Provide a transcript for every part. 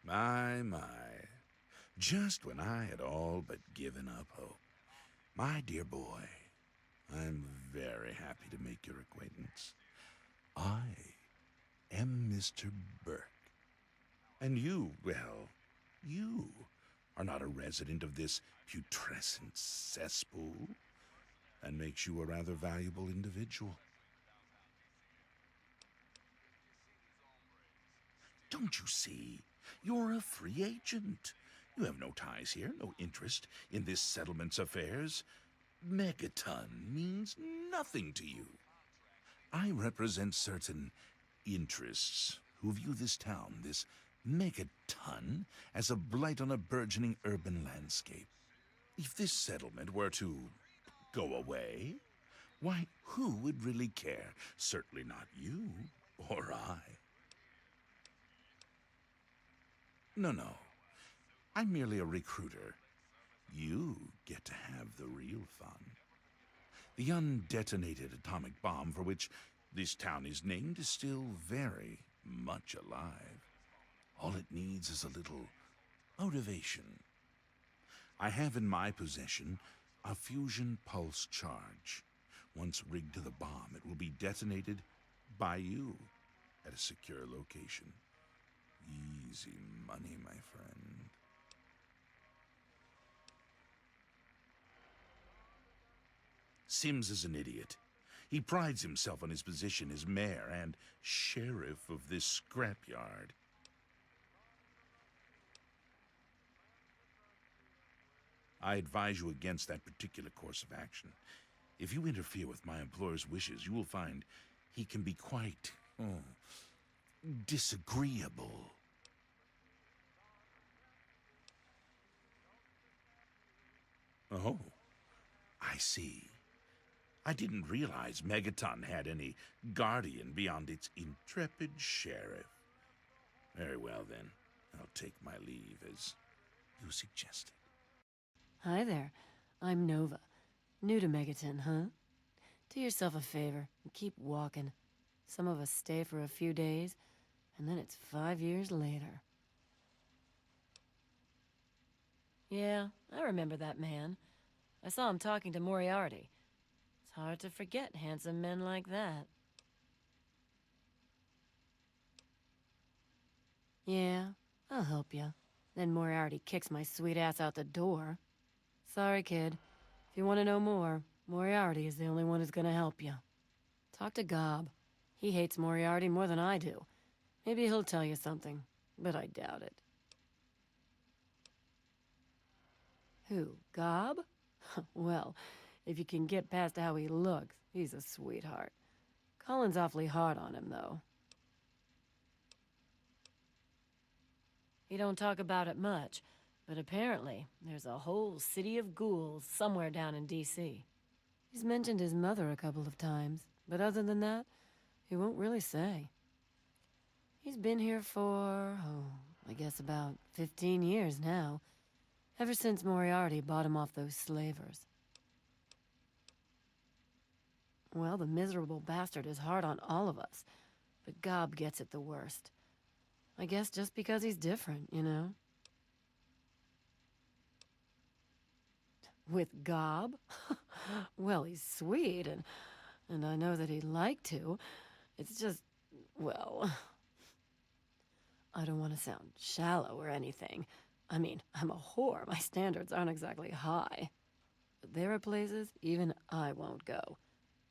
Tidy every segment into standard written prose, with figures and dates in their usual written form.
My. Just when I had all but given up hope. My dear boy, I'm very happy to make your acquaintance. I am Mr. Burke. And you, well, you are not a resident of this putrescent cesspool. That makes you a rather valuable individual. Don't you see? You're a free agent. You have no ties here, no interest in this settlement's affairs. Megaton means nothing to you. I represent certain interests who view this town, this Megaton, as a blight on a burgeoning urban landscape. If this settlement were to go away, why, who would really care? Certainly not you or I. No. I'm merely a recruiter. You get to have the real fun. The undetonated atomic bomb for which this town is named is still very much alive. All it needs is a little motivation. I have in my possession a fusion pulse charge. Once rigged to the bomb, it will be detonated by you at a secure location. Easy money, my friend. Sims is an idiot. He prides himself on his position as mayor and sheriff of this scrapyard. I advise you against that particular course of action. If you interfere with my employer's wishes, you will find he can be quite, disagreeable. Oh, I see. I didn't realize Megaton had any guardian beyond its intrepid sheriff. Very well, then. I'll take my leave, as you suggested. Hi there. I'm Nova. New to Megaton, huh? Do yourself a favor and keep walking. Some of us stay for a few days, and then it's 5 years later. Yeah, I remember that man. I saw him talking to Moriarty. It's hard to forget handsome men like that. Yeah, I'll help you. Then Moriarty kicks my sweet ass out the door. Sorry, kid. If you want to know more, Moriarty is the only one who's gonna help you. Talk to Gob. He hates Moriarty more than I do. Maybe he'll tell you something, but I doubt it. Who, Gob? Well, if you can get past how he looks, he's a sweetheart. Colin's awfully hard on him, though. He don't talk about it much, but apparently there's a whole city of ghouls somewhere down in D.C. He's mentioned his mother a couple of times, but other than that, he won't really say. He's been here for, I guess about 15 years now. Ever since Moriarty bought him off those slavers. Well, the miserable bastard is hard on all of us, but Gob gets it the worst. I guess just because he's different, you know? With Gob? Well, he's sweet, and I know that he'd like to. It's just, well... I don't want to sound shallow or anything. I mean, I'm a whore. My standards aren't exactly high. But there are places even I won't go.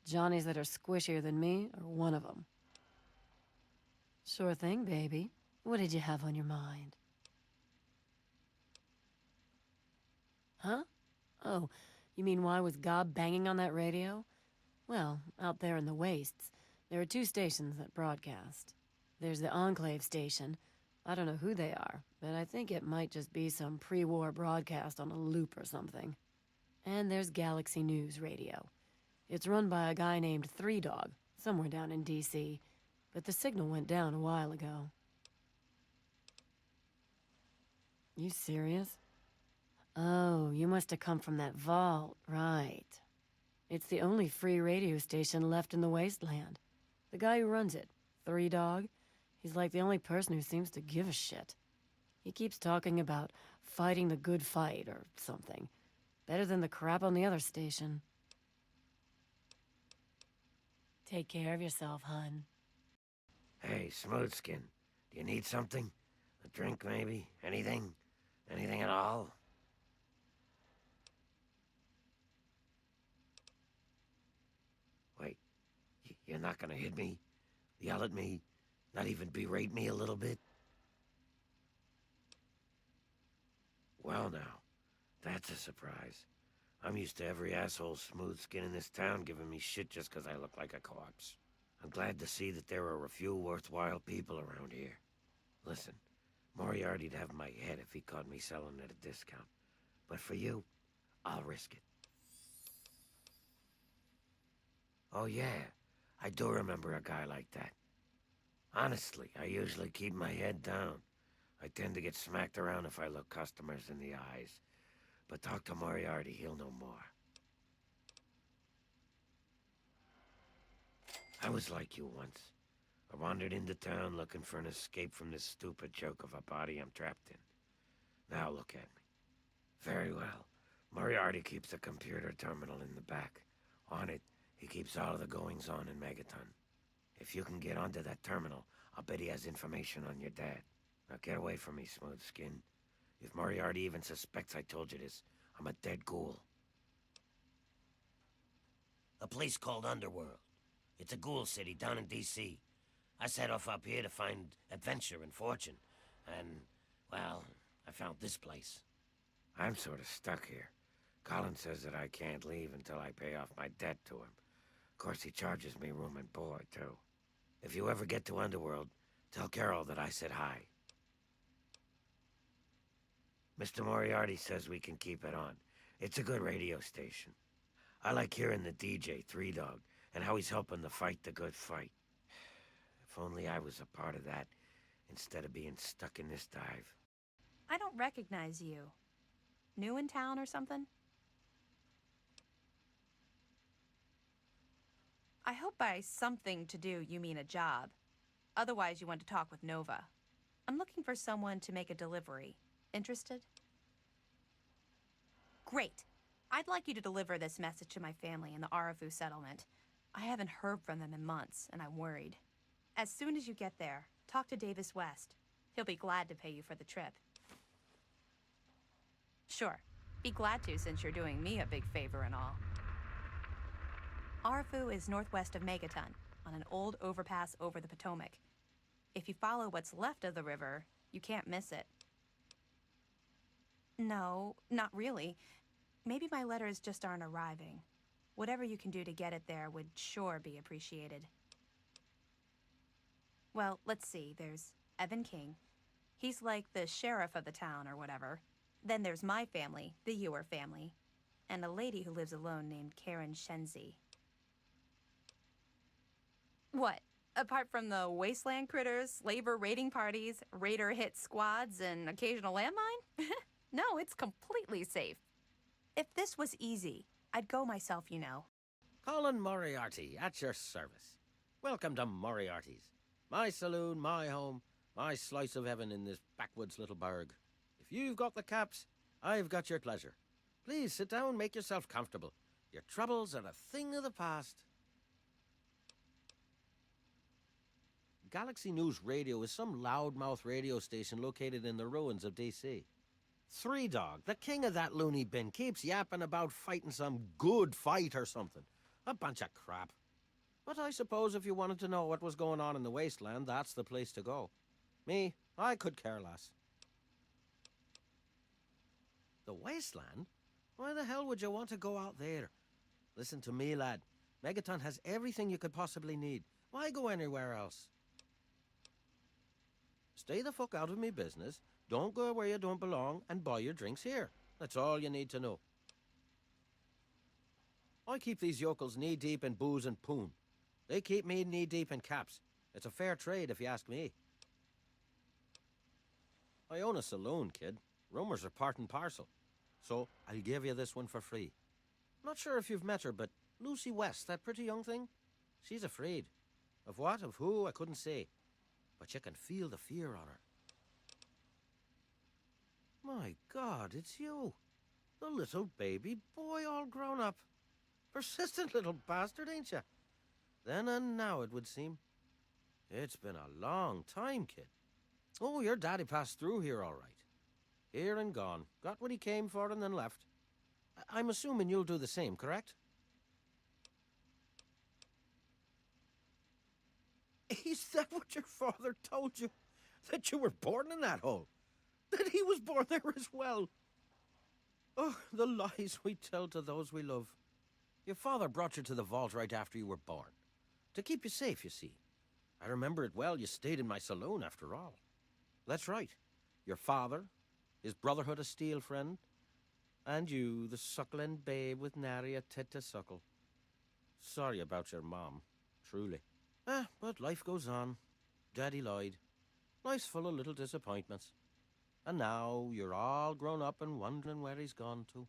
Johnnies that are squishier than me are one of them. Sure thing, baby. What did you have on your mind? Huh? Oh, you mean why was Gob banging on that radio? Well, out there in the wastes, there are 2 stations that broadcast. There's the Enclave station. I don't know who they are, but I think it might just be some pre-war broadcast on a loop or something. And there's Galaxy News Radio. It's run by a guy named Three Dog, somewhere down in D.C., but the signal went down a while ago. You serious? Oh, you must have come from that vault, right. It's the only free radio station left in the wasteland. The guy who runs it, Three Dog, he's like the only person who seems to give a shit. He keeps talking about fighting the good fight or something. Better than the crap on the other station. Take care of yourself, hun. Hey, Smoothskin, do you need something? A drink, maybe? Anything? Anything at all? Wait, you're not gonna hit me? Yell at me? Not even berate me a little bit? Well now, that's a surprise. I'm used to every asshole Smoothskin in this town giving me shit just 'cause I look like a corpse. I'm glad to see that there are a few worthwhile people around here. Listen, Moriarty'd have my head if he caught me selling at a discount. But for you, I'll risk it. Oh yeah, I do remember a guy like that. Honestly, I usually keep my head down. I tend to get smacked around if I look customers in the eyes. But talk to Moriarty, he'll know more. I was like you once. I wandered into town looking for an escape from this stupid joke of a body I'm trapped in. Now look at me. Very well. Moriarty keeps a computer terminal in the back. On it, he keeps all of the goings-on in Megaton. If you can get onto that terminal, I'll bet he has information on your dad. Now get away from me, Smoothskin. If Moriarty even suspects I told you this, I'm a dead ghoul. A place called Underworld. It's a ghoul city down in D.C. I set off up here to find adventure and fortune. And, well, I found this place. I'm sort of stuck here. Colin says that I can't leave until I pay off my debt to him. Of course, he charges me room and board, too. If you ever get to Underworld, tell Carol that I said hi. Mr. Moriarty says we can keep it on. It's a good radio station. I like hearing the DJ, Three Dog, and how he's helping to fight the good fight. If only I was a part of that, instead of being stuck in this dive. I don't recognize you. New in town or something? I hope by something to do you mean a job. Otherwise you want to talk with Nova. I'm looking for someone to make a delivery. Interested? Great. I'd like you to deliver this message to my family in the Arafu settlement. I haven't heard from them in months, and I'm worried. As soon as you get there, talk to Davis West. He'll be glad to pay you for the trip. Sure. Be glad to, since you're doing me a big favor and all. Arafu is northwest of Megaton, on an old overpass over the Potomac. If you follow what's left of the river, you can't miss it. No, not really. Maybe my letters just aren't arriving. Whatever you can do to get it there would sure be appreciated. Well, let's see. There's Evan King. He's like the sheriff of the town or whatever. Then there's my family, the Ewer family, and a lady who lives alone named Karen Shenzi. What? Apart from the wasteland critters, slaver raiding parties, raider hit squads, and occasional landmine? No, it's completely safe. If this was easy, I'd go myself, you know. Colin Moriarty, at your service. Welcome to Moriarty's. My saloon, my home, my slice of heaven in this backwoods little burg. If you've got the caps, I've got your pleasure. Please sit down, make yourself comfortable. Your troubles are a thing of the past. Galaxy News Radio is some loudmouth radio station located in the ruins of D.C. Three Dog, the king of that loony bin, keeps yapping about fighting some good fight or something. A bunch of crap. But I suppose if you wanted to know what was going on in the wasteland, that's the place to go. Me, I could care less. The wasteland? Why the hell would you want to go out there? Listen to me, lad. Megaton has everything you could possibly need. Why go anywhere else? Stay the fuck out of me business, don't go where you don't belong, and buy your drinks here. That's all you need to know. I keep these yokels knee-deep in booze and poon. They keep me knee-deep in caps. It's a fair trade, if you ask me. I own a saloon, kid. Rumors are part and parcel. So, I'll give you this one for free. Not sure if you've met her, but Lucy West, that pretty young thing? She's afraid. Of what, of who, I couldn't say. But you can feel the fear on her. My God, it's you. The little baby boy all grown up. Persistent little bastard, ain't you? Then and now, it would seem. It's been a long time, kid. Oh, your daddy passed through here all right. Here and gone. Got what he came for and then left. I'm assuming you'll do the same, correct? Is that what your father told you? That you were born in that hole? That he was born there as well? Oh, the lies we tell to those we love. Your father brought you to the vault right after you were born. To keep you safe, you see. I remember it well. You stayed in my saloon, after all. That's right. Your father, his Brotherhood of Steel friend, and you, the suckling babe with nary a tit to suckle. Sorry about your mom, truly. But life goes on. Daddy lied. Life's full of little disappointments. And now you're all grown up and wondering where he's gone to.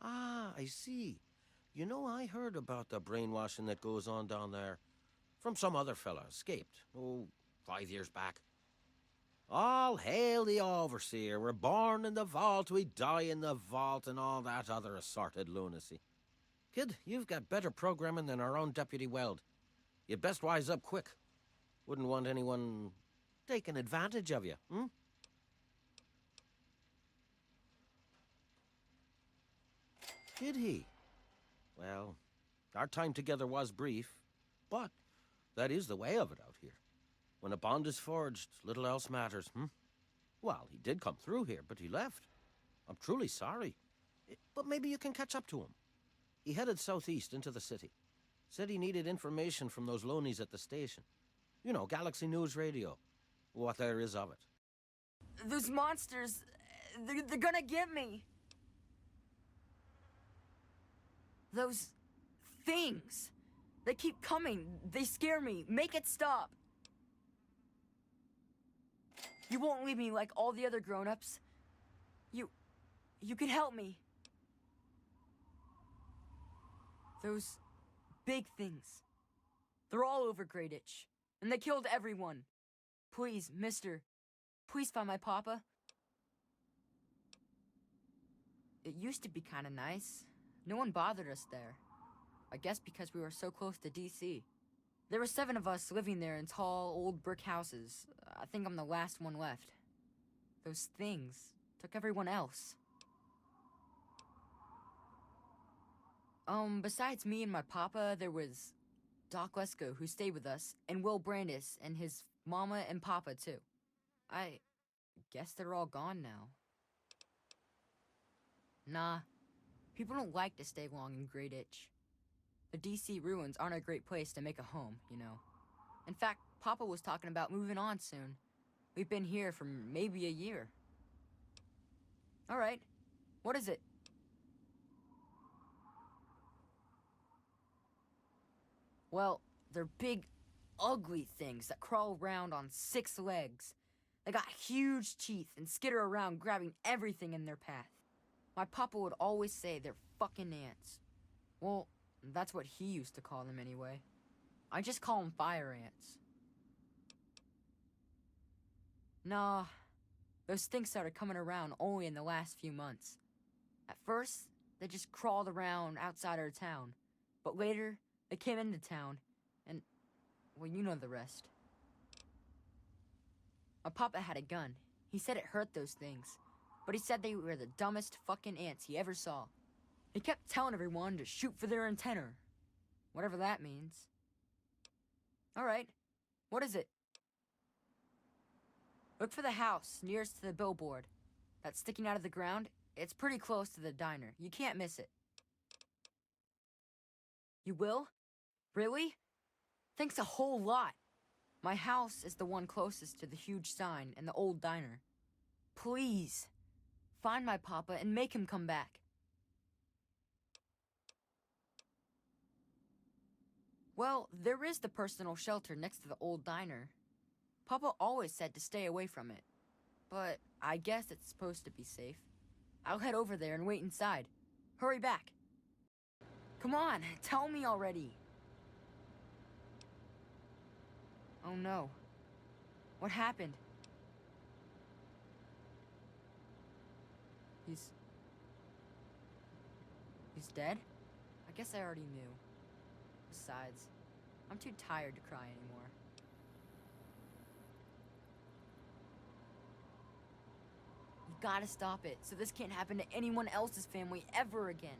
Ah, I see. You know, I heard about the brainwashing that goes on down there. From some other fella, escaped. Oh, 5 years back. All hail the overseer. We're born in the vault, we die in the vault, and all that other assorted lunacy. Kid, you've got better programming than our own Deputy Weld. You'd best wise up quick. Wouldn't want anyone taking advantage of you, hmm? Did he? Well, our time together was brief, but that is the way of it out here. When a bond is forged, little else matters, hmm? Well, he did come through here, but he left. I'm truly sorry. But maybe you can catch up to him. He headed southeast into the city. Said he needed information from those loonies at the station. You know, Galaxy News Radio. What there is of it. Those monsters, they're gonna get me. Those things. They keep coming. They scare me. Make it stop. You won't leave me like all the other grown-ups. You can help me. Those big things. They're all over Greyditch. And they killed everyone. Please, mister. Please find my papa. It used to be kinda nice. No one bothered us there. I guess because we were so close to DC. There were 7 of us living there in tall, old brick houses. I think I'm the last one left. Those things took everyone else. Besides me and my papa, there was Doc Lesko, who stayed with us, and Will Brandis, and his mama and papa, too. I guess they're all gone now. Nah, people don't like to stay long in Greyditch. The DC ruins aren't a great place to make a home, you know. In fact, Papa was talking about moving on soon. We've been here for maybe a year. Alright, what is it? Well, they're big, ugly things that crawl around on 6 legs. They got huge teeth and skitter around grabbing everything in their path. My papa would always say they're fucking ants. Well, that's what he used to call them anyway. I just call them fire ants. Nah, those things started coming around only in the last few months. At first, they just crawled around outside our town. But later, they came into town, and, well, you know the rest. My papa had a gun. He said it hurt those things. But he said they were the dumbest fucking ants he ever saw. He kept telling everyone to shoot for their antenna. Whatever that means. Alright, what is it? Look for the house nearest to the billboard. That's sticking out of the ground. It's pretty close to the diner. You can't miss it. You will? Really? Thanks a whole lot. My house is the one closest to the huge sign and the old diner. Please, find my papa and make him come back. Well, there is the personal shelter next to the old diner. Papa always said to stay away from it. But I guess it's supposed to be safe. I'll head over there and wait inside. Hurry back. Come on, tell me already. Oh no. What happened? He's dead? I guess I already knew. Besides, I'm too tired to cry anymore. You gotta stop it, so this can't happen to anyone else's family ever again.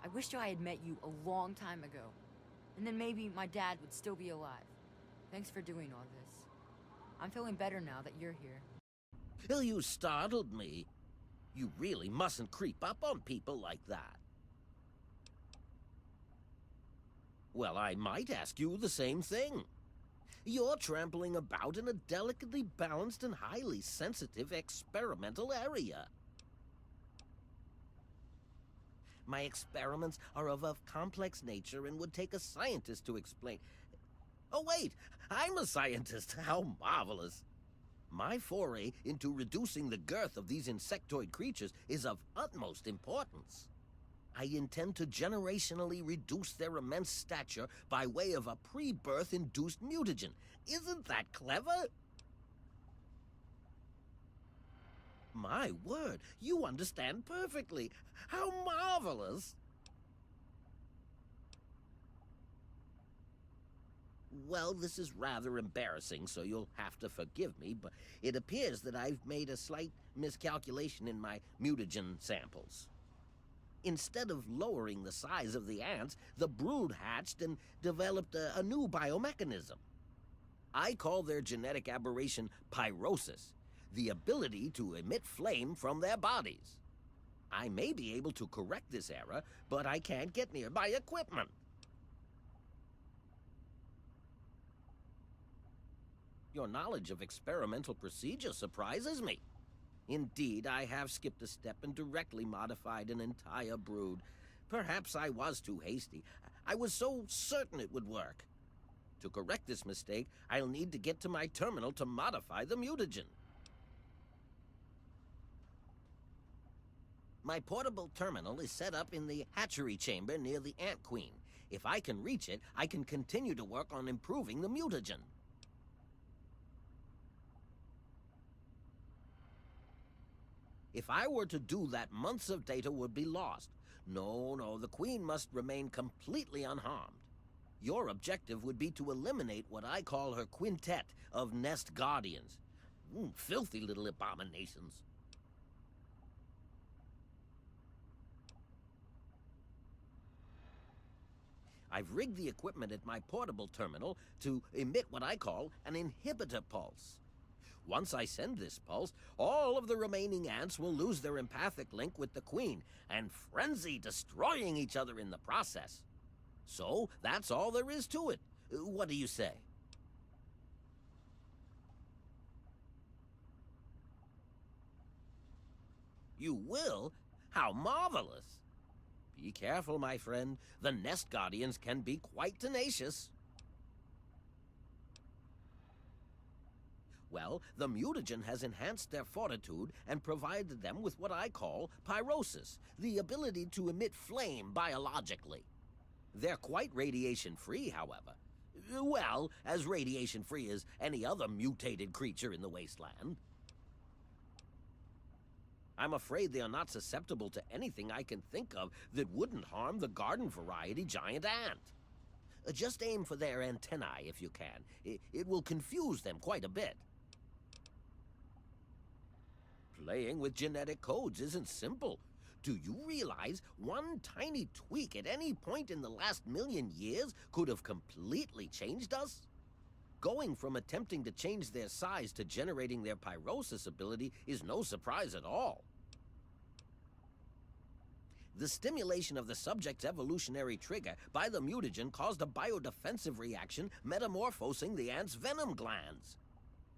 I wish I had met you a long time ago. And then maybe my dad would still be alive. Thanks for doing all this. I'm feeling better now that you're here. Well, you startled me. You really mustn't creep up on people like that. Well, I might ask you the same thing. You're trampling about in a delicately balanced and highly sensitive experimental area. My experiments are of a complex nature and would take a scientist to explain. Oh, wait! I'm a scientist! How marvelous! My foray into reducing the girth of these insectoid creatures is of utmost importance. I intend to generationally reduce their immense stature by way of a pre-birth induced mutagen. Isn't that clever? My word, you understand perfectly. How marvelous! Well, this is rather embarrassing, so you'll have to forgive me, but it appears that I've made a slight miscalculation in my mutagen samples. Instead of lowering the size of the ants, the brood hatched and developed a new biomechanism. I call their genetic aberration pyrosis, the ability to emit flame from their bodies. I may be able to correct this error, but I can't get near my equipment. Your knowledge of experimental procedure surprises me. Indeed, I have skipped a step and directly modified an entire brood. Perhaps I was too hasty. I was so certain it would work. To correct this mistake, I'll need to get to my terminal to modify the mutagen. My portable terminal is set up in the hatchery chamber near the Ant Queen. If I can reach it, I can continue to work on improving the mutagen. If I were to do that, months of data would be lost. No, the Queen must remain completely unharmed. Your objective would be to eliminate what I call her quintet of nest guardians. Filthy little abominations. I've rigged the equipment at my portable terminal to emit what I call an inhibitor pulse. Once I send this pulse, all of the remaining ants will lose their empathic link with the Queen and frenzy, destroying each other in the process. So, that's all there is to it. What do you say? You will? How marvelous! Be careful, my friend. The nest guardians can be quite tenacious. Well, the mutagen has enhanced their fortitude and provided them with what I call pyrosis, the ability to emit flame biologically. They're quite radiation-free, however. Well, as radiation-free as any other mutated creature in the wasteland. I'm afraid they are not susceptible to anything I can think of that wouldn't harm the garden-variety giant ant. Just aim for their antennae if you can. It will confuse them quite a bit. Playing with genetic codes isn't simple. Do you realize one tiny tweak at any point in the last million years could have completely changed us? Going from attempting to change their size to generating their pyrosis ability is no surprise at all. The stimulation of the subject's evolutionary trigger by the mutagen caused a biodefensive reaction metamorphosing the ant's venom glands.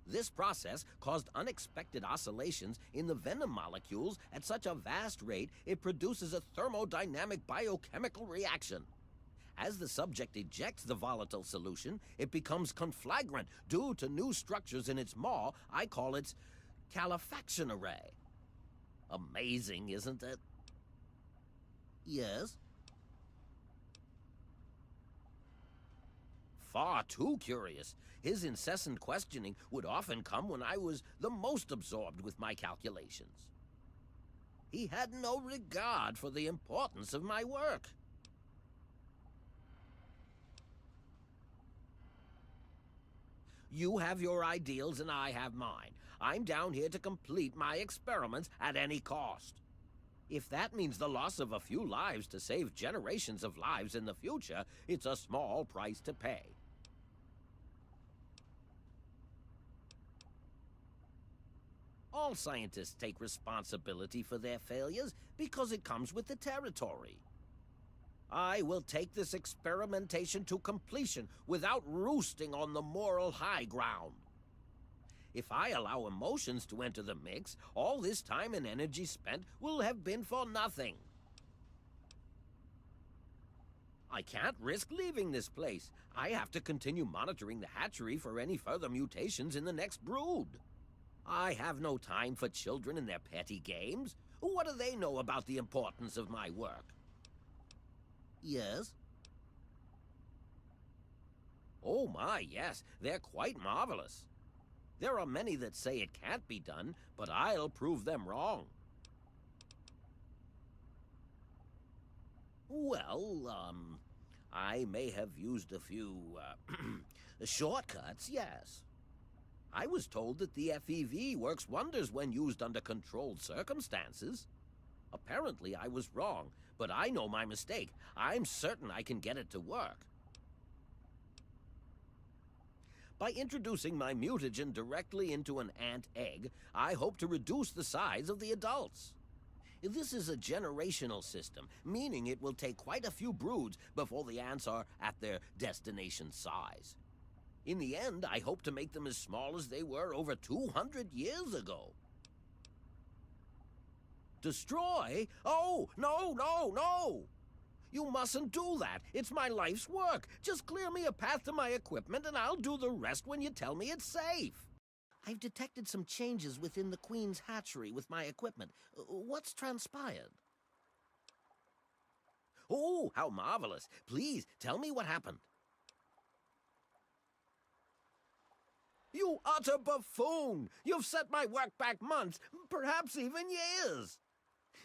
This process caused unexpected oscillations in the venom molecules at such a vast rate it produces a thermodynamic biochemical reaction. As the subject ejects the volatile solution, it becomes conflagrant due to new structures in its maw. I call its calefaction array. Amazing, isn't it? Yes? far too curious. His incessant questioning would often come when I was the most absorbed with my calculations. He had no regard for the importance of my work. You have your ideals and I have mine. I'm down here to complete my experiments at any cost. If that means the loss of a few lives to save generations of lives in the future, it's a small price to pay. All scientists take responsibility for their failures because it comes with the territory. I will take this experimentation to completion without roosting on the moral high ground. If I allow emotions to enter the mix, all this time and energy spent will have been for nothing. I can't risk leaving this place. I have to continue monitoring the hatchery for any further mutations in the next brood. I have no time for children and their petty games. What do they know about the importance of my work? Yes? Oh my, yes, they're quite marvelous. There are many that say it can't be done, but I'll prove them wrong. Well, I may have used a few, shortcuts, yes. I was told that the FEV works wonders when used under controlled circumstances. Apparently I was wrong, but I know my mistake. I'm certain I can get it to work. By introducing my mutagen directly into an ant egg, I hope to reduce the size of the adults. This is a generational system, meaning it will take quite a few broods before the ants are at their destination size. In the end, I hope to make them as small as they were over 200 years ago. Destroy? Oh, no, no, no! You mustn't do that. It's my life's work. Just clear me a path to my equipment and I'll do the rest when you tell me it's safe. I've detected some changes within the Queen's hatchery with my equipment. What's transpired? Oh, how marvelous. Please, tell me what happened. You utter buffoon! You've set my work back months, perhaps even years.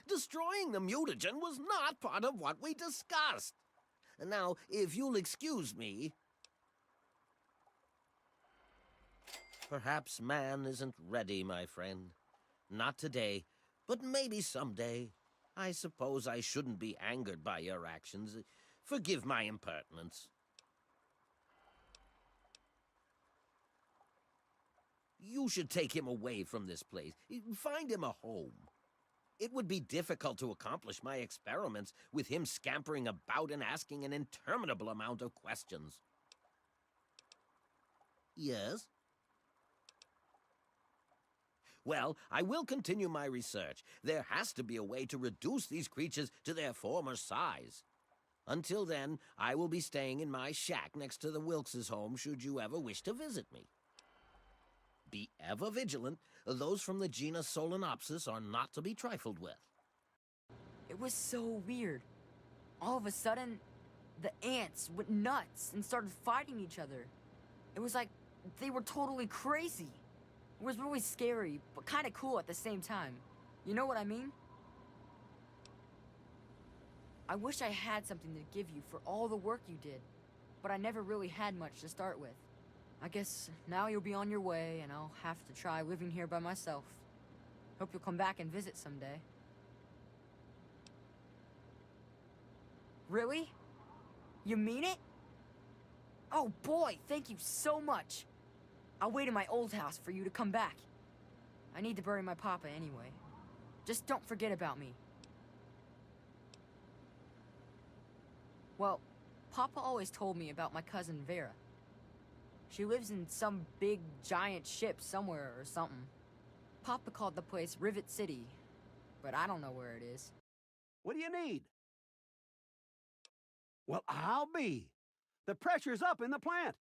Destroying the mutagen was not part of what we discussed. Now, if you'll excuse me... Perhaps man isn't ready, my friend. Not today, but maybe someday. I suppose I shouldn't be angered by your actions. Forgive my impertinence. You should take him away from this place. Find him a home. It would be difficult to accomplish my experiments with him scampering about and asking an interminable amount of questions. Yes? Well, I will continue my research. There has to be a way to reduce these creatures to their former size. Until then, I will be staying in my shack next to the Wilkes' home should you ever wish to visit me. Be ever vigilant. Those from the genus Solenopsis are not to be trifled with. It was so weird. All of a sudden, the ants went nuts and started fighting each other. It was like they were totally crazy. It was really scary, but kind of cool at the same time. You know what I mean? I wish I had something to give you for all the work you did, but I never really had much to start with. I guess now you'll be on your way, and I'll have to try living here by myself. Hope you'll come back and visit someday. Really? You mean it? Oh boy, thank you so much. I'll wait in my old house for you to come back. I need to bury my papa anyway. Just don't forget about me. Well, Papa always told me about my cousin Vera. She lives in some big, giant ship somewhere or something. Papa called the place Rivet City, but I don't know where it is. What do you need? Well, I'll be. The pressure's up in the plant.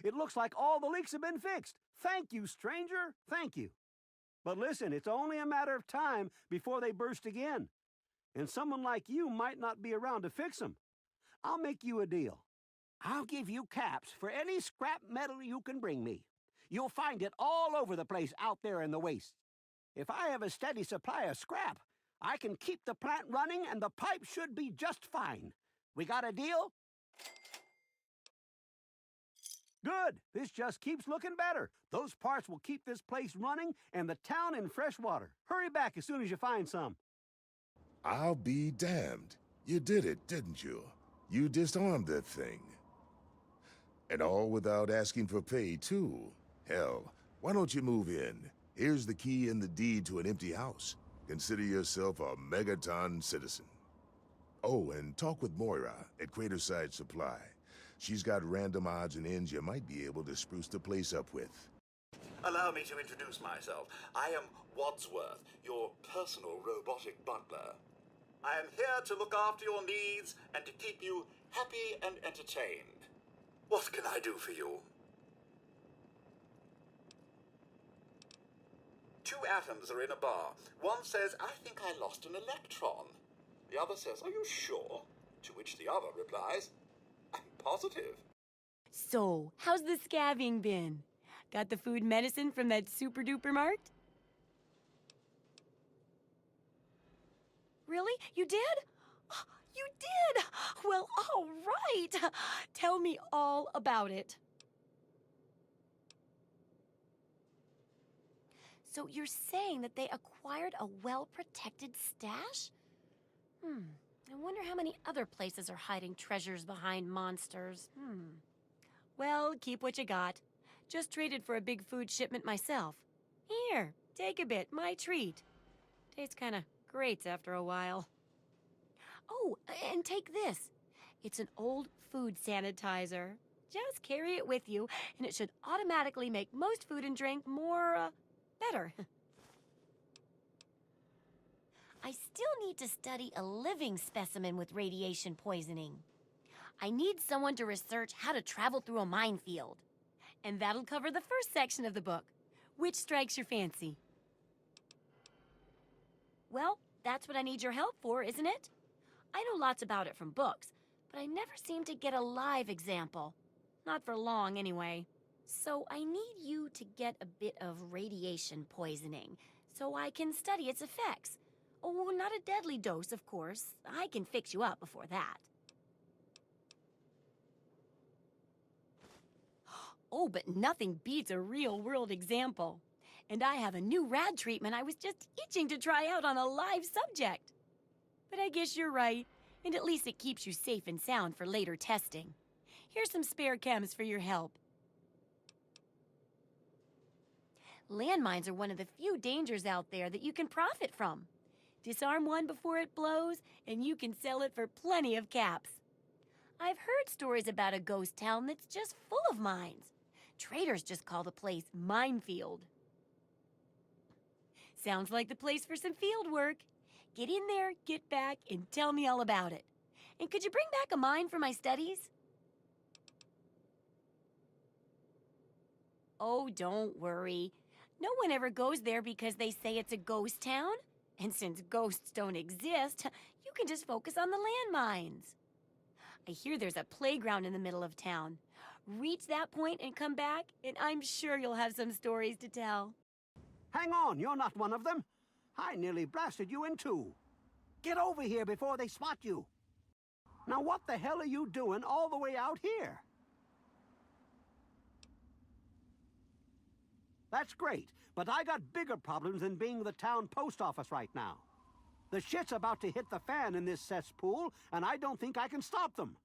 It looks like all the leaks have been fixed. Thank you, stranger. Thank you. But listen, it's only a matter of time before they burst again. And someone like you might not be around to fix them. I'll make you a deal. I'll give you caps for any scrap metal you can bring me. You'll find it all over the place out there in the wastes. If I have a steady supply of scrap, I can keep the plant running and the pipe should be just fine. We got a deal? Good. This just keeps looking better. Those parts will keep this place running and the town in fresh water. Hurry back as soon as you find some. I'll be damned. You did it, didn't you? You disarmed that thing. And all without asking for pay, too. Hell, why don't you move in? Here's the key and the deed to an empty house. Consider yourself a Megaton citizen. Oh, and talk with Moira at Craterside Supply. She's got random odds and ends you might be able to spruce the place up with. Allow me to introduce myself. I am Wadsworth, your personal robotic butler. I am here to look after your needs and to keep you happy and entertained. What can I do for you? Two atoms are in a bar. One says, "I think I lost an electron." The other says, "Are you sure?" To which the other replies, "I'm positive." So, how's the scabbing been? Got the food medicine from that super-duper mart? Really? You did? You did? Well, all right. Tell me all about it. So you're saying that they acquired a well-protected stash? I wonder how many other places are hiding treasures behind monsters. Well, keep what you got. Just traded for a big food shipment myself. Here, take a bit, my treat. Tastes kind of great after a while. Oh, and take this. It's an old food sanitizer. Just carry it with you, and it should automatically make most food and drink more, better. I still need to study a living specimen with radiation poisoning. I need someone to research how to travel through a minefield. And that'll cover the first section of the book. Which strikes your fancy? Well, that's what I need your help for, isn't it? I know lots about it from books, but I never seem to get a live example. Not for long, anyway. So I need you to get a bit of radiation poisoning, so I can study its effects. Oh, not a deadly dose, of course. I can fix you up before that. Oh, but nothing beats a real-world example. And I have a new rad treatment I was just itching to try out on a live subject. But I guess you're right, and at least it keeps you safe and sound for later testing. Here's some spare chems for your help. Landmines are one of the few dangers out there that you can profit from. Disarm one before it blows, and you can sell it for plenty of caps. I've heard stories about a ghost town that's just full of mines. Traders just call the place Minefield. Sounds like the place for some field work. Get in there, get back, and tell me all about it. And could you bring back a mine for my studies? Oh, don't worry. No one ever goes there because they say it's a ghost town. And since ghosts don't exist, you can just focus on the landmines. I hear there's a playground in the middle of town. Reach that point and come back, and I'm sure you'll have some stories to tell. Hang on, you're not one of them. I nearly blasted you in two. Get over here before they spot you. Now what the hell are you doing all the way out here? That's great, but I got bigger problems than being the town post office right now. The shit's about to hit the fan in this cesspool, and I don't think I can stop them.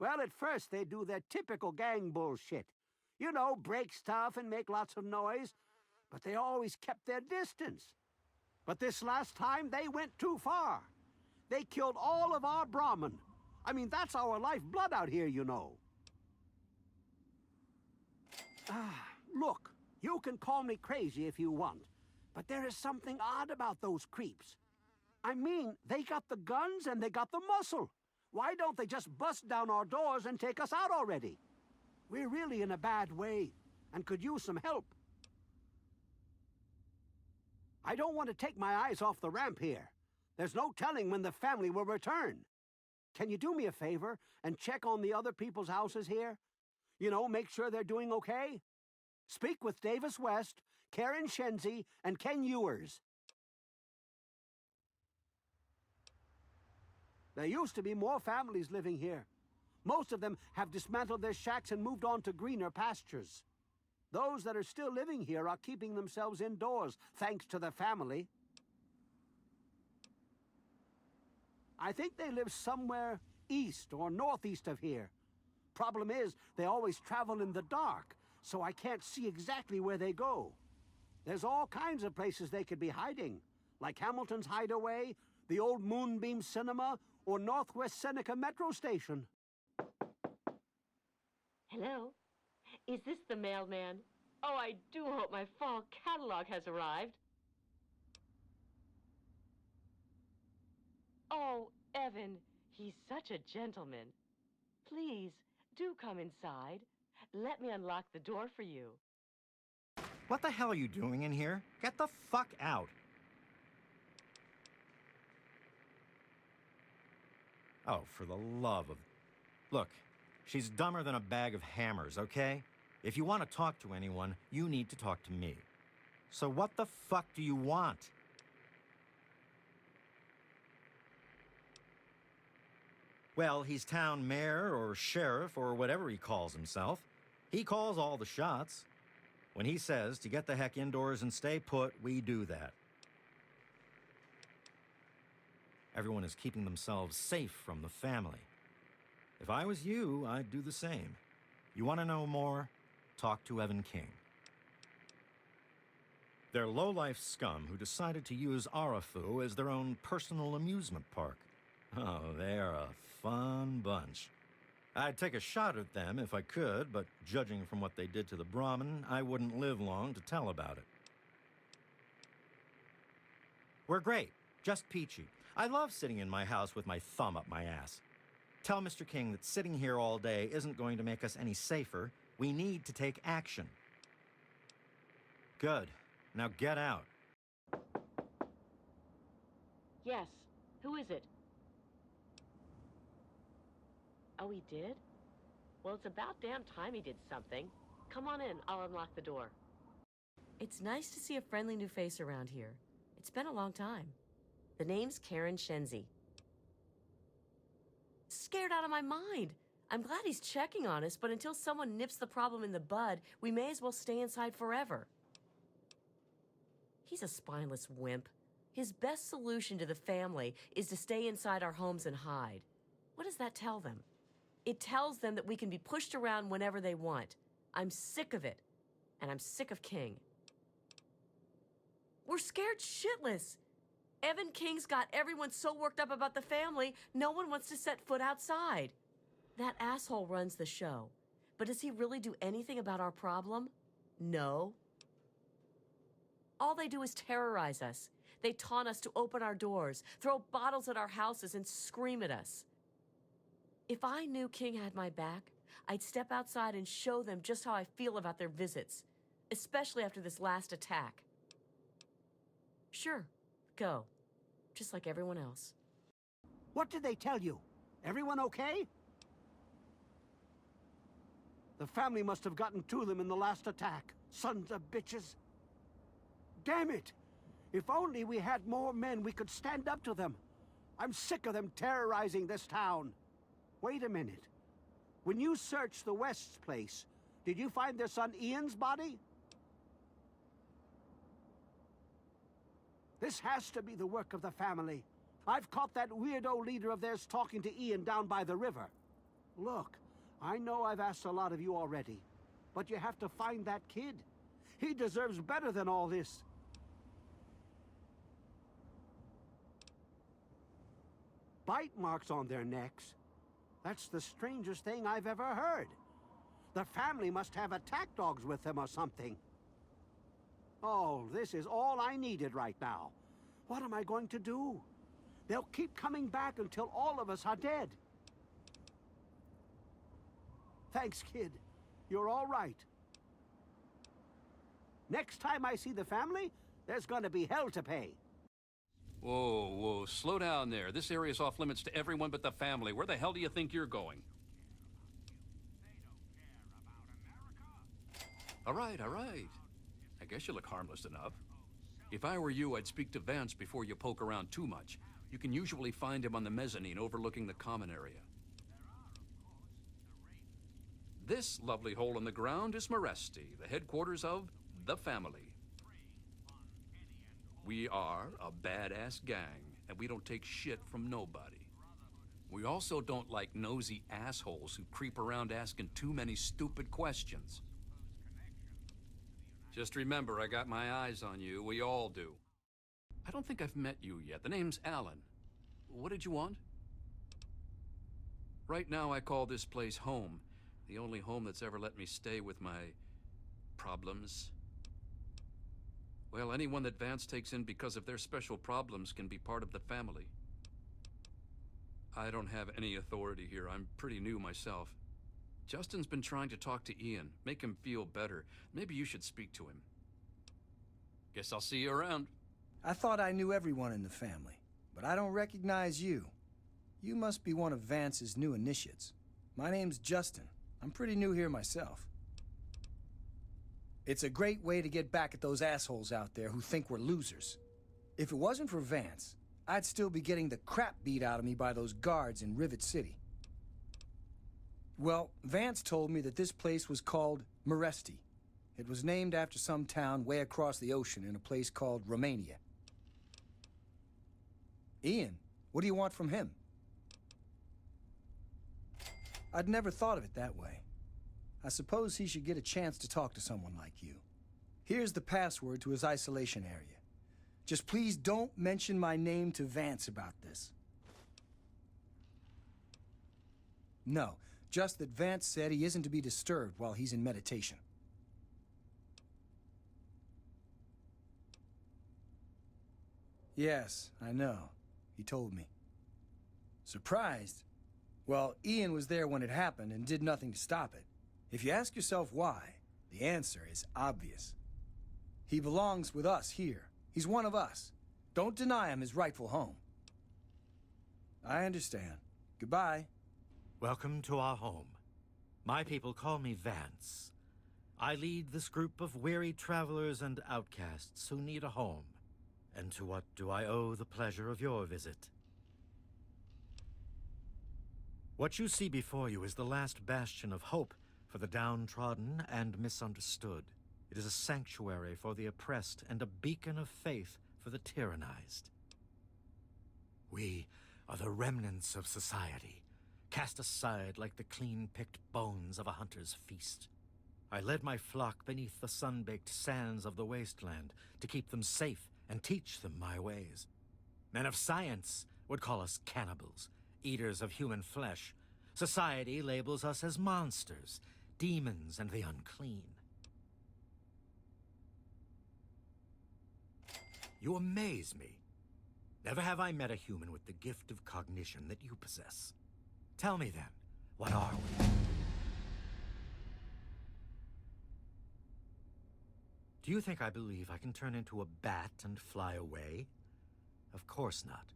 Well, at first they do their typical gang bullshit. You know, break stuff and make lots of noise, but they always kept their distance. But this last time, they went too far. They killed all of our Brahmin. I mean, that's our lifeblood out here, you know. Look, you can call me crazy if you want, but there is something odd about those creeps. I mean, they got the guns and they got the muscle. Why don't they just bust down our doors and take us out already? We're really in a bad way and could use some help. I don't want to take my eyes off the ramp here. There's no telling when the family will return. Can you do me a favor and check on the other people's houses here? You know, make sure they're doing okay? Speak with Davis West, Karen Shenzi, and Ken Ewers. There used to be more families living here. Most of them have dismantled their shacks and moved on to greener pastures. Those that are still living here are keeping themselves indoors, thanks to the family. I think they live somewhere east or northeast of here. Problem is, they always travel in the dark, so I can't see exactly where they go. There's all kinds of places they could be hiding, like Hamilton's Hideaway, the old Moonbeam Cinema, or Northwest Seneca Metro Station. Hello? Is this the mailman? Oh, I do hope my fall catalog has arrived. Oh, Evan, he's such a gentleman. Please, do come inside. Let me unlock the door for you. What the hell are you doing in here? Get the fuck out. Oh, for the love of... Look, she's dumber than a bag of hammers, okay? If you want to talk to anyone, you need to talk to me. So what the fuck do you want? Well, he's town mayor or sheriff or whatever he calls himself. He calls all the shots. When he says to get the heck indoors and stay put, we do that. Everyone is keeping themselves safe from the family. If I was you, I'd do the same. You want to know more? Talk to Evan King. They're low-life scum who decided to use Arafu as their own personal amusement park. Oh, they're a fun bunch. I'd take a shot at them if I could, but judging from what they did to the Brahmin, I wouldn't live long to tell about it. We're great, just peachy. I love sitting in my house with my thumb up my ass. Tell Mr. King that sitting here all day isn't going to make us any safer. We need to take action. Good. Now get out. Yes. Who is it? Oh, he did? Well, it's about damn time he did something. Come on in. I'll unlock the door. It's nice to see a friendly new face around here. It's been a long time. The name's Karen Shenzi. Scared out of my mind. I'm glad he's checking on us, but until someone nips the problem in the bud, we may as well stay inside forever. He's a spineless wimp. His best solution to the family is to stay inside our homes and hide. What does that tell them? It tells them that we can be pushed around whenever they want. I'm sick of it. And I'm sick of King. We're scared shitless. Evan King's got everyone so worked up about the family, no one wants to set foot outside. That asshole runs the show. But does he really do anything about our problem? No. All they do is terrorize us. They taunt us to open our doors, throw bottles at our houses, and scream at us. If I knew King had my back, I'd step outside and show them just how I feel about their visits, especially after this last attack. Sure, go. Just like everyone else. What did they tell you? Everyone okay? The family must have gotten to them in the last attack. Sons of bitches. Damn it! If only we had more men, we could stand up to them. I'm sick of them terrorizing this town. Wait a minute. When you searched the West's place, did you find their son Ian's body? This has to be the work of the family. I've caught that weirdo leader of theirs talking to Ian down by the river. Look, I know I've asked a lot of you already, but you have to find that kid. He deserves better than all this. Bite marks on their necks. That's the strangest thing I've ever heard. The family must have attack dogs with them or something. Oh, this is all I needed right now. What am I going to do? They'll keep coming back until all of us are dead. Thanks, kid. You're all right. Next time I see the family, there's gonna be hell to pay. Whoa, whoa, slow down there. This area's off limits to everyone but the family. Where the hell do you think you're going? All right, all right. I guess you look harmless enough. If I were you, I'd speak to Vance before you poke around too much. You can usually find him on the mezzanine overlooking the common area. This lovely hole in the ground is Meresti, the headquarters of the family. We are a badass gang, and we don't take shit from nobody. We also don't like nosy assholes who creep around asking too many stupid questions. Just remember, I got my eyes on you. We all do. I don't think I've met you yet. The name's Alan. What did you want? Right now, I call this place home. The only home that's ever let me stay with my problems. Well, anyone that Vance takes in because of their special problems can be part of the family. I don't have any authority here. I'm pretty new myself. Justin's been trying to talk to Ian, make him feel better. Maybe you should speak to him. Guess I'll see you around. I thought I knew everyone in the family, but I don't recognize you. You must be one of Vance's new initiates. My name's Justin. I'm pretty new here myself. It's a great way to get back at those assholes out there who think we're losers. If it wasn't for Vance, I'd still be getting the crap beat out of me by those guards in Rivet City. Well, Vance told me that this place was called Meresti. It was named after some town way across the ocean in a place called Romania. Ian, what do you want from him? I'd never thought of it that way. I suppose he should get a chance to talk to someone like you. Here's the password to his isolation area. Just please don't mention my name to Vance about this. No, just that Vance said he isn't to be disturbed while he's in meditation. Yes, I know. He told me. Surprised? Well, Ian was there when it happened and did nothing to stop it. If you ask yourself why, the answer is obvious. He belongs with us here. He's one of us. Don't deny him his rightful home. I understand. Goodbye. Welcome to our home. My people call me Vance. I lead this group of weary travelers and outcasts who need a home. And to what do I owe the pleasure of your visit? What you see before you is the last bastion of hope for the downtrodden and misunderstood. It is a sanctuary for the oppressed and a beacon of faith for the tyrannized. We are the remnants of society, cast aside like the clean-picked bones of a hunter's feast. I led my flock beneath the sun-baked sands of the wasteland to keep them safe and teach them my ways. Men of science would call us cannibals, eaters of human flesh. Society labels us as monsters, demons, and the unclean. You amaze me. Never have I met a human with the gift of cognition that you possess. Tell me then, what are we? Do you think I believe I can turn into a bat and fly away? Of course not.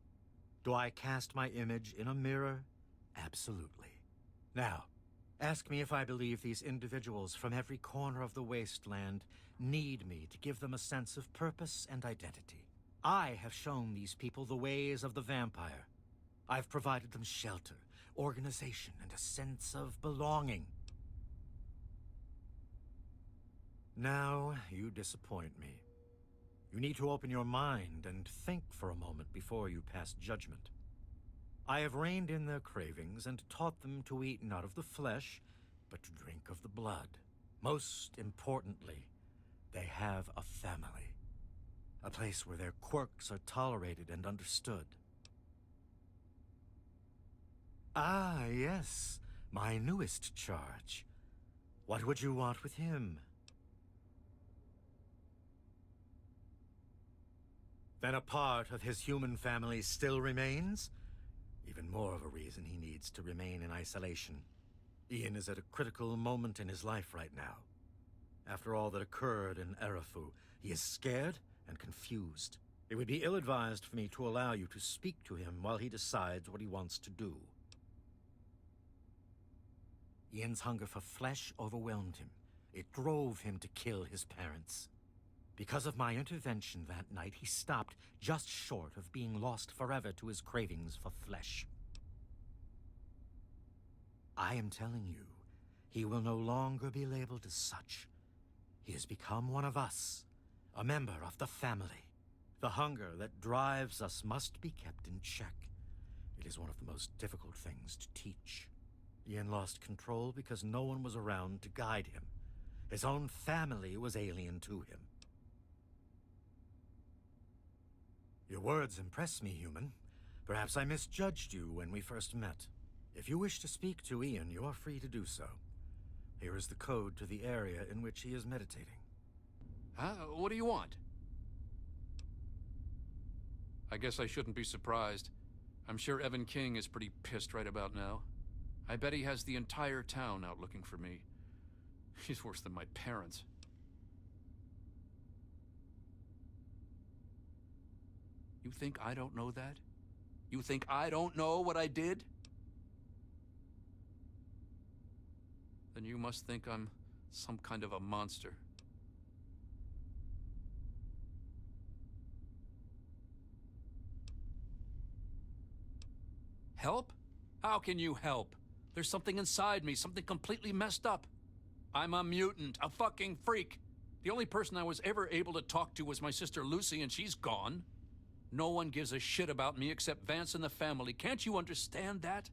Do I cast my image in a mirror? Absolutely. Now, ask me if I believe these individuals from every corner of the wasteland need me to give them a sense of purpose and identity. I have shown these people the ways of the vampire. I've provided them shelter, organization, and a sense of belonging. Now, you disappoint me. You need to open your mind and think for a moment before you pass judgment. I have reined in their cravings and taught them to eat not of the flesh, but to drink of the blood. Most importantly, they have a family. A place where their quirks are tolerated and understood. Ah, yes, my newest charge. What would you want with him? Then a part of his human family still remains? Even more of a reason he needs to remain in isolation. Ian is at a critical moment in his life right now. After all that occurred in Arafu, he is scared and confused. It would be ill-advised for me to allow you to speak to him while he decides what he wants to do. Ian's hunger for flesh overwhelmed him. It drove him to kill his parents. Because of my intervention that night, he stopped just short of being lost forever to his cravings for flesh. I am telling you, he will no longer be labeled as such. He has become one of us, a member of the family. The hunger that drives us must be kept in check. It is one of the most difficult things to teach. Ian lost control because no one was around to guide him. His own family was alien to him. Your words impress me, human. Perhaps I misjudged you when we first met. If you wish to speak to Ian, you are free to do so. Here is the code to the area in which he is meditating. Huh? What do you want? I guess I shouldn't be surprised. I'm sure Evan King is pretty pissed right about now. I bet he has the entire town out looking for me. He's worse than my parents. You think I don't know that? You think I don't know what I did? Then you must think I'm some kind of a monster. Help? How can you help? There's something inside me, something completely messed up. I'm a mutant, a fucking freak. The only person I was ever able to talk to was my sister Lucy, and she's gone. No one gives a shit about me except Vance and the family. Can't you understand that?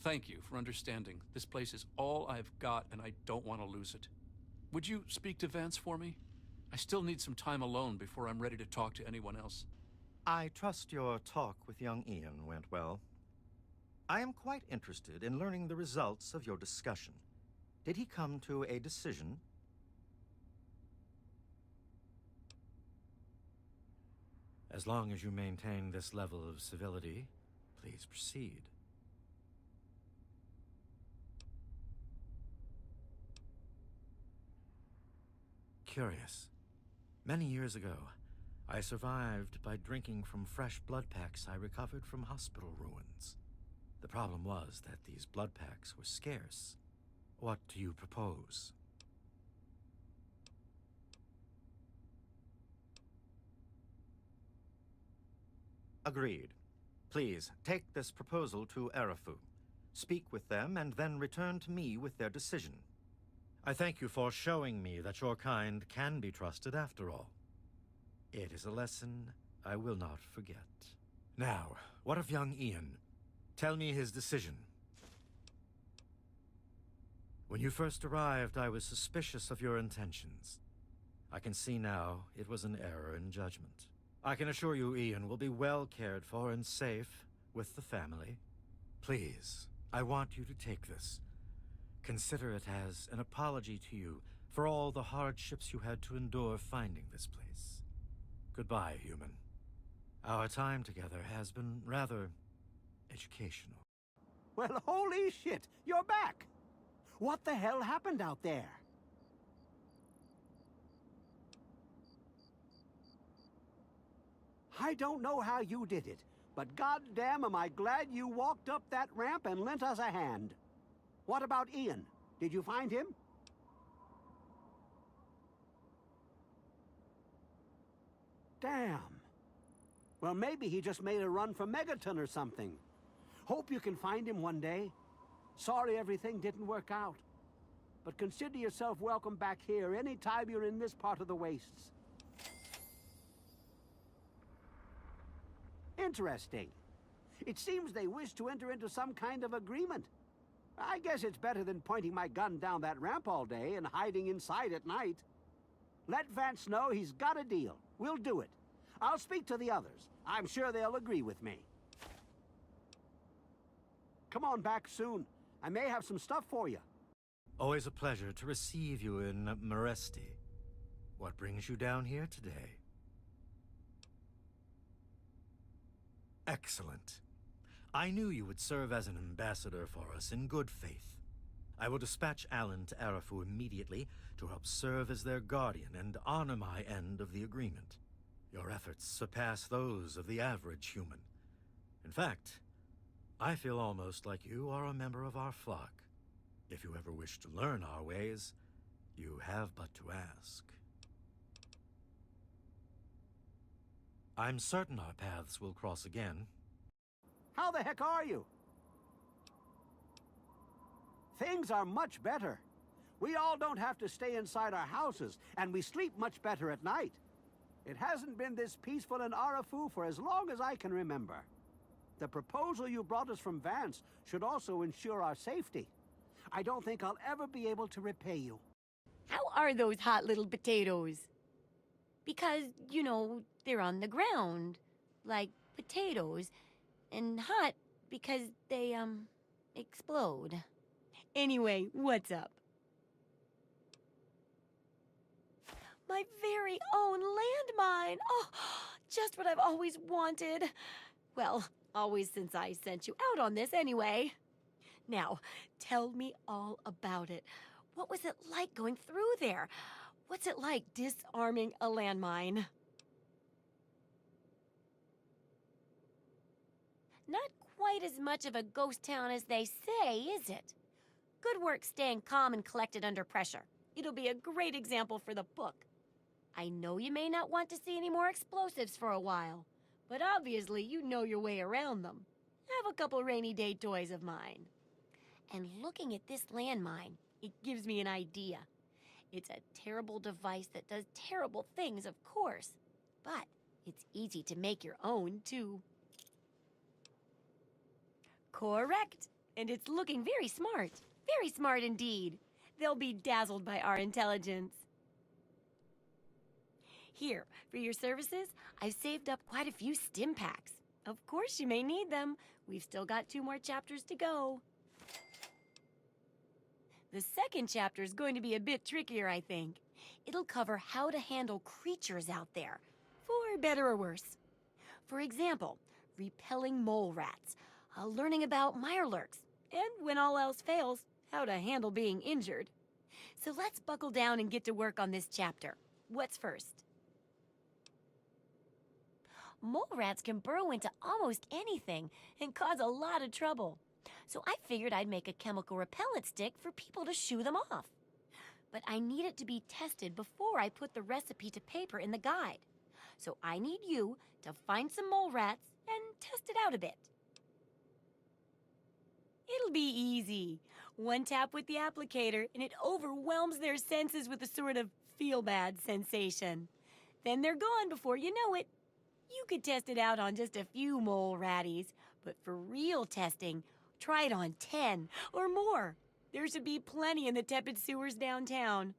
Thank you for understanding. This place is all I've got, and I don't want to lose it. Would you speak to Vance for me? I still need some time alone before I'm ready to talk to anyone else. I trust your talk with young Ian went well. I am quite interested in learning the results of your discussion. Did he come to a decision? As long as you maintain this level of civility, please proceed. Curious. Many years ago, I survived by drinking from fresh blood packs I recovered from hospital ruins. The problem was that these blood packs were scarce. What do you propose? Agreed. Please, take this proposal to Arafu. Speak with them and then return to me with their decision. I thank you for showing me that your kind can be trusted after all. It is a lesson I will not forget. Now, what of young Ian? Tell me his decision. When you first arrived, I was suspicious of your intentions. I can see now it was an error in judgment. I can assure you Ian will be well cared for and safe with the family. Please, I want you to take this. Consider it as an apology to you for all the hardships you had to endure finding this place. Goodbye, human. Our time together has been rather educational. Well, holy shit, you're back! What the hell happened out there? I don't know how you did it, but goddamn am I glad you walked up that ramp and lent us a hand. What about Ian? Did you find him? Damn. Well, maybe he just made a run for Megaton or something. Hope you can find him one day. Sorry everything didn't work out. But consider yourself welcome back here anytime you're in this part of the wastes. Interesting. It seems they wish to enter into some kind of agreement. I guess it's better than pointing my gun down that ramp all day and hiding inside at night. Let Vance know he's got a deal. We'll do it. I'll speak to the others. I'm sure they'll agree with me. Come on back soon. I may have some stuff for you. Always a pleasure to receive you in Meresti. What brings you down here today? Excellent. I knew you would serve as an ambassador for us in good faith. I will dispatch Alan to Arafu immediately to help serve as their guardian and honor my end of the agreement. Your efforts surpass those of the average human. In fact, I feel almost like you are a member of our flock. If you ever wish to learn our ways, you have but to ask. I'm certain our paths will cross again. How the heck are you? Things are much better. We all don't have to stay inside our houses, and we sleep much better at night. It hasn't been this peaceful in Arafu for as long as I can remember. The proposal you brought us from Vance should also ensure our safety. I don't think I'll ever be able to repay you. How are those hot little potatoes? Because, you know, they're on the ground, like potatoes, and hot because they, explode. Anyway, what's up? My very own landmine! Oh, just what I've always wanted. Well, always since I sent you out on this anyway. Now, tell me all about it. What was it like going through there? What's it like disarming a landmine? Not quite as much of a ghost town as they say, is it? Good work staying calm and collected under pressure. It'll be a great example for the book. I know you may not want to see any more explosives for a while, but obviously you know your way around them. Have a couple rainy day toys of mine. And looking at this landmine, it gives me an idea. It's a terrible device that does terrible things, of course, but it's easy to make your own, too. Correct. And it's looking very smart. Very smart indeed. They'll be dazzled by our intelligence. Here, for your services, I've saved up quite a few stim packs. Of course you may need them. We've still got 2 more chapters to go. The second chapter is going to be a bit trickier, I think. It'll cover how to handle creatures out there, for better or worse. For example, repelling mole rats, learning about mirelurks, and when all else fails, how to handle being injured. So let's buckle down and get to work on this chapter. What's first? Mole rats can burrow into almost anything and cause a lot of trouble. So I figured I'd make a chemical repellent stick for people to shoo them off. But I need it to be tested before I put the recipe to paper in the guide. So I need you to find some mole rats and test it out a bit. It'll be easy. One tap with the applicator and it overwhelms their senses with a sort of feel-bad sensation. Then they're gone before you know it. You could test it out on just a few mole ratties, but for real testing, try it on 10 or more. There should be plenty in the tepid sewers downtown.